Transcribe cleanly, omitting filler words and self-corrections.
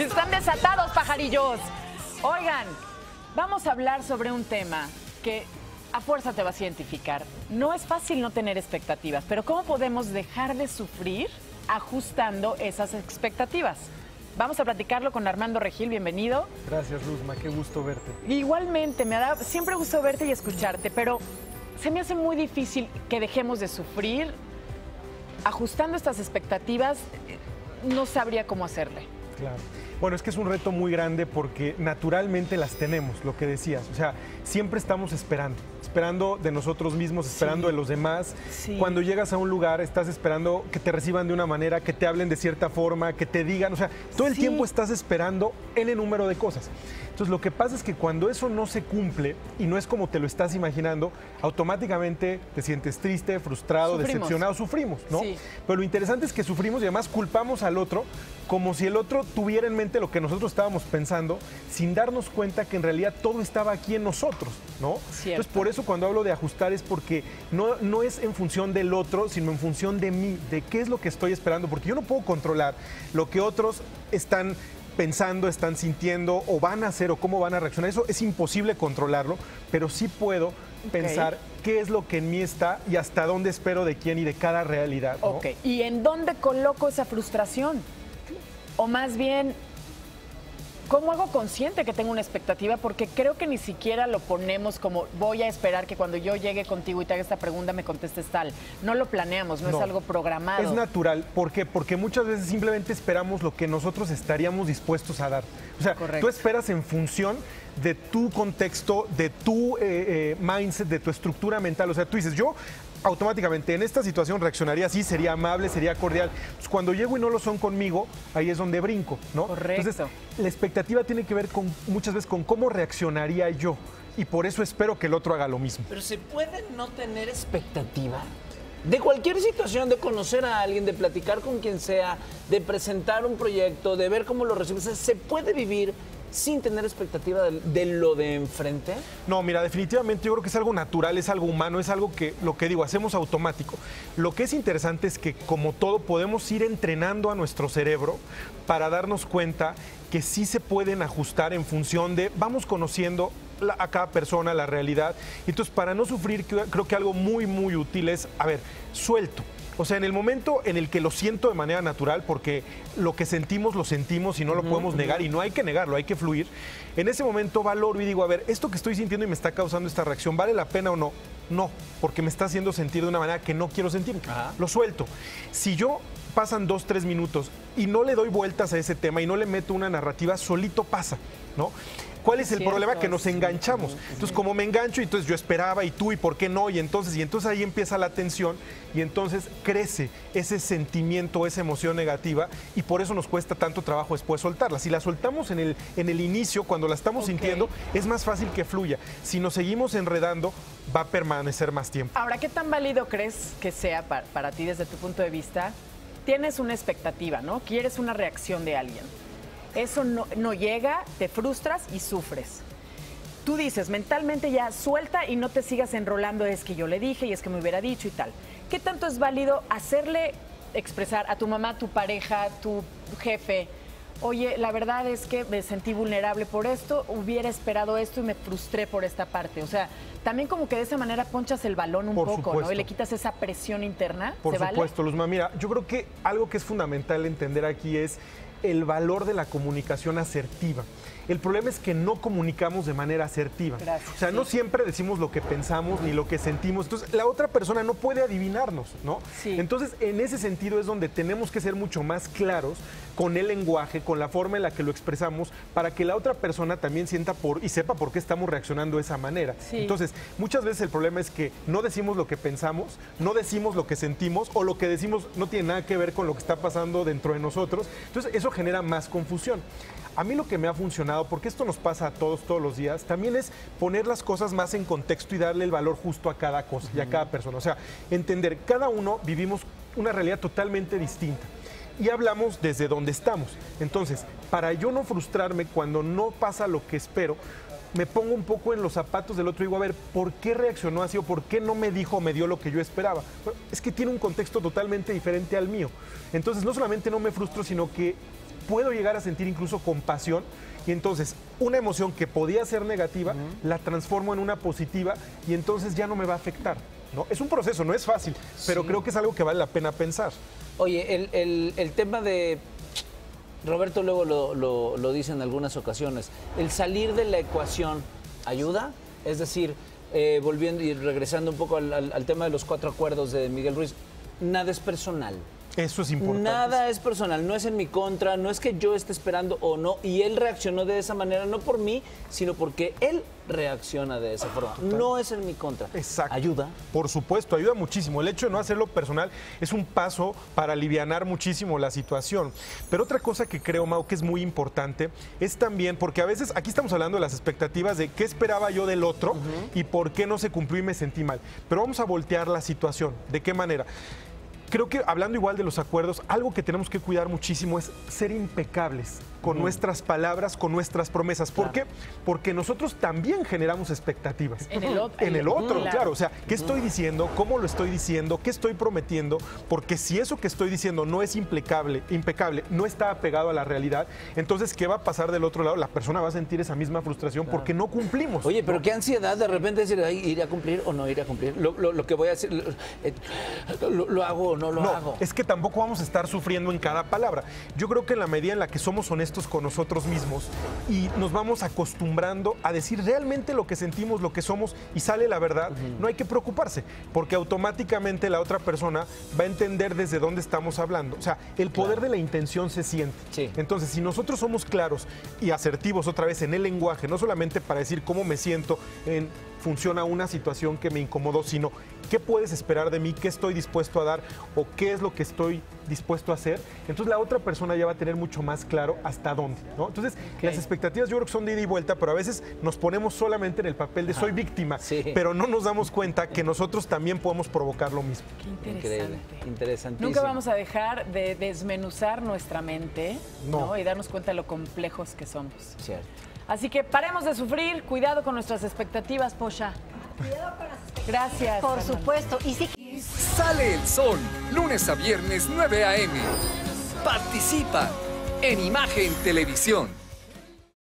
Están desatados, pajarillos. Oigan, vamos a hablar sobre un tema que a fuerza te vas a identificar. No es fácil no tener expectativas, pero ¿cómo podemos dejar de sufrir ajustando esas expectativas? Vamos a platicarlo con Armando Regil, bienvenido. Gracias, Luzma, qué gusto verte. Igualmente, siempre gusto verte y escucharte, pero se me hace muy difícil que dejemos de sufrir. Ajustando estas expectativas, no sabría cómo hacerle. Claro. Bueno, es que es un reto muy grande porque naturalmente las tenemos, lo que decías. O sea, siempre estamos esperando de nosotros mismos, esperando de los demás. Sí. Cuando llegas a un lugar, estás esperando que te reciban de una manera, que te hablen de cierta forma, que te digan. O sea, todo el tiempo estás esperando N número de cosas. Entonces, lo que pasa es que cuando eso no se cumple y no es como te lo estás imaginando, automáticamente te sientes triste, frustrado, decepcionado, sufrimos, ¿no? Sí. Pero lo interesante es que sufrimos y además culpamos al otro como si el otro tuviera en mente lo que nosotros estábamos pensando, sin darnos cuenta que en realidad todo estaba aquí en nosotros, ¿no? Cierto. Entonces, por eso cuando hablo de ajustar es porque no es en función del otro, sino en función de mí, de qué es lo que estoy esperando, porque yo no puedo controlar lo que otros están pensando, están sintiendo o van a hacer o cómo van a reaccionar. Eso es imposible controlarlo, pero sí puedo pensar qué es lo que en mí está y hasta dónde espero de quién y de cada realidad, ¿no? Ok, ¿y en dónde coloco esa frustración? O más bien, ¿cómo hago consciente que tengo una expectativa? Porque creo que ni siquiera lo ponemos como voy a esperar que cuando yo llegue contigo y te haga esta pregunta me contestes tal. No lo planeamos, no es algo programado. Es natural. ¿Por qué? Porque muchas veces simplemente esperamos lo que nosotros estaríamos dispuestos a dar. O sea, Correcto. tú esperas en función de tu contexto, de tu mindset, de tu estructura mental. O sea, tú dices, yo automáticamente en esta situación reaccionaría así, sería amable, sería cordial. Pues cuando llego y no lo son conmigo, ahí es donde brinco, ¿no? Correcto. Entonces, la expectativa tiene que ver muchas veces con cómo reaccionaría yo. Y por eso espero que el otro haga lo mismo. Pero ¿se puede no tener expectativa? De cualquier situación, de conocer a alguien, de platicar con quien sea, de presentar un proyecto, de ver cómo lo recibes. ¿Se puede vivir sin tener expectativa de lo de enfrente? No, mira, definitivamente yo creo que es algo natural, es algo humano, es algo que, lo que digo, hacemos automático. Lo que es interesante es que, como todo, podemos ir entrenando a nuestro cerebro para darnos cuenta que sí se pueden ajustar en función de, vamos conociendo a cada persona, la realidad. Entonces, para no sufrir, creo que algo muy, muy útil es, a ver, suelto. O sea, en el momento en el que lo siento de manera natural, porque lo que sentimos lo sentimos y no lo podemos negar, y no hay que negarlo, hay que fluir, en ese momento valoro y digo, a ver, esto que estoy sintiendo y me está causando esta reacción, ¿vale la pena o no? No, porque me está haciendo sentir de una manera que no quiero sentir. Lo suelto. Si yo pasan 2, 3 minutos y no le doy vueltas a ese tema y no le meto una narrativa, solito pasa, ¿no? ¿Cuál es el problema? Que nos enganchamos. Entonces, como me engancho, entonces yo esperaba, y tú, y por qué no, y entonces ahí empieza la tensión, y entonces crece ese sentimiento, esa emoción negativa, y por eso nos cuesta tanto trabajo después soltarla. Si la soltamos en el inicio, cuando la estamos sintiendo, es más fácil que fluya. Si nos seguimos enredando, va a permanecer más tiempo. Ahora, ¿qué tan válido crees que sea para ti desde tu punto de vista? Tienes una expectativa, ¿no? Quieres una reacción de alguien. Eso no llega, te frustras y sufres. Tú dices, mentalmente ya suelta y no te sigas enrolando, es que yo le dije y es que me hubiera dicho y tal. ¿Qué tanto es válido hacerle expresar a tu mamá, tu pareja, tu jefe, oye, la verdad es que me sentí vulnerable por esto, hubiera esperado esto y me frustré por esta parte? O sea, también como que de esa manera ponchas el balón un poco, ¿no? Y le quitas esa presión interna. Por ¿Se supuesto, vale? Luzma. Mira, yo creo que algo que es fundamental entender aquí es el valor de la comunicación asertiva. El problema es que no comunicamos de manera asertiva. Gracias, o sea, no siempre decimos lo que pensamos ni lo que sentimos. Entonces, la otra persona no puede adivinarnos, ¿no? Sí. Entonces, en ese sentido es donde tenemos que ser mucho más claros con el lenguaje, con la forma en la que lo expresamos, para que la otra persona también sienta y sepa por qué estamos reaccionando de esa manera. Sí. Entonces, muchas veces el problema es que no decimos lo que pensamos, no decimos lo que sentimos, o lo que decimos no tiene nada que ver con lo que está pasando dentro de nosotros. Entonces, eso genera más confusión. A mí lo que me ha funcionado, porque esto nos pasa a todos los días, también es poner las cosas más en contexto y darle el valor justo a cada cosa y a cada persona. O sea, entender, cada uno vivimos una realidad totalmente distinta y hablamos desde donde estamos. Entonces, para yo no frustrarme cuando no pasa lo que espero, me pongo un poco en los zapatos del otro y digo, a ver, ¿por qué reaccionó así o por qué no me dijo o me dio lo que yo esperaba? Bueno, es que tiene un contexto totalmente diferente al mío. Entonces, no solamente no me frustro, sino que puedo llegar a sentir incluso compasión y entonces una emoción que podía ser negativa la transformo en una positiva y entonces ya no me va a afectar, ¿no? Es un proceso, no es fácil, pero creo que es algo que vale la pena pensar. Oye, el tema de... Roberto luego lo dice en algunas ocasiones, el salir de la ecuación ayuda, es decir, volviendo y regresando un poco al tema de los 4 acuerdos de Miguel Ruiz, nada es personal. Eso es importante. Nada es personal, no es en mi contra, no es que yo esté esperando o no, y él reaccionó de esa manera, no por mí, sino porque él reacciona de esa forma. Total. No es en mi contra. Exacto. ¿Ayuda? Por supuesto, ayuda muchísimo. El hecho de no hacerlo personal es un paso para alivianar muchísimo la situación. Pero otra cosa que creo, Mau, que es muy importante, es también, porque a veces aquí estamos hablando de las expectativas de qué esperaba yo del otro y por qué no se cumplió y me sentí mal. Pero vamos a voltear la situación. ¿De qué manera? Creo que hablando igual de los acuerdos, algo que tenemos que cuidar muchísimo es ser impecables con nuestras palabras, con nuestras promesas. ¿Por qué? Porque nosotros también generamos expectativas. En el otro. En el otro, claro. O sea, ¿qué estoy diciendo? ¿Cómo lo estoy diciendo? ¿Qué estoy prometiendo? Porque si eso que estoy diciendo no es impecable, no está apegado a la realidad, entonces, ¿qué va a pasar del otro lado? La persona va a sentir esa misma frustración porque no cumplimos. Oye, pero qué ansiedad de repente decir, ay, ¿iré a cumplir o no iré a cumplir? Lo que voy a decir, ¿lo hago o no lo hago? Es que tampoco vamos a estar sufriendo en cada palabra. Yo creo que en la medida en la que somos honestos con nosotros mismos y nos vamos acostumbrando a decir realmente lo que sentimos, lo que somos y sale la verdad, no hay que preocuparse, porque automáticamente la otra persona va a entender desde dónde estamos hablando. O sea, el poder de la intención se siente. Sí. Entonces, si nosotros somos claros y asertivos otra vez en el lenguaje, no solamente para decir cómo me siento en función a una situación que me incomodó, sino qué puedes esperar de mí, qué estoy dispuesto a dar o qué es lo que estoy dispuesto a hacer, entonces la otra persona ya va a tener mucho más claro hasta dónde, ¿no? Entonces, las expectativas yo creo que son de ida y vuelta, pero a veces nos ponemos solamente en el papel de soy víctima, pero no nos damos cuenta que nosotros también podemos provocar lo mismo. Qué interesante. Increíble, interesantísimo. Nunca vamos a dejar de desmenuzar nuestra mente, ¿no? Y darnos cuenta de lo complejos que somos. Cierto. Así que paremos de sufrir, cuidado con nuestras expectativas, Posha. Cuidado con las expectativas. Gracias. Por Fernanda. supuesto. Y sí. Sale el sol, lunes a viernes 9 a.m. Participa en Imagen Televisión.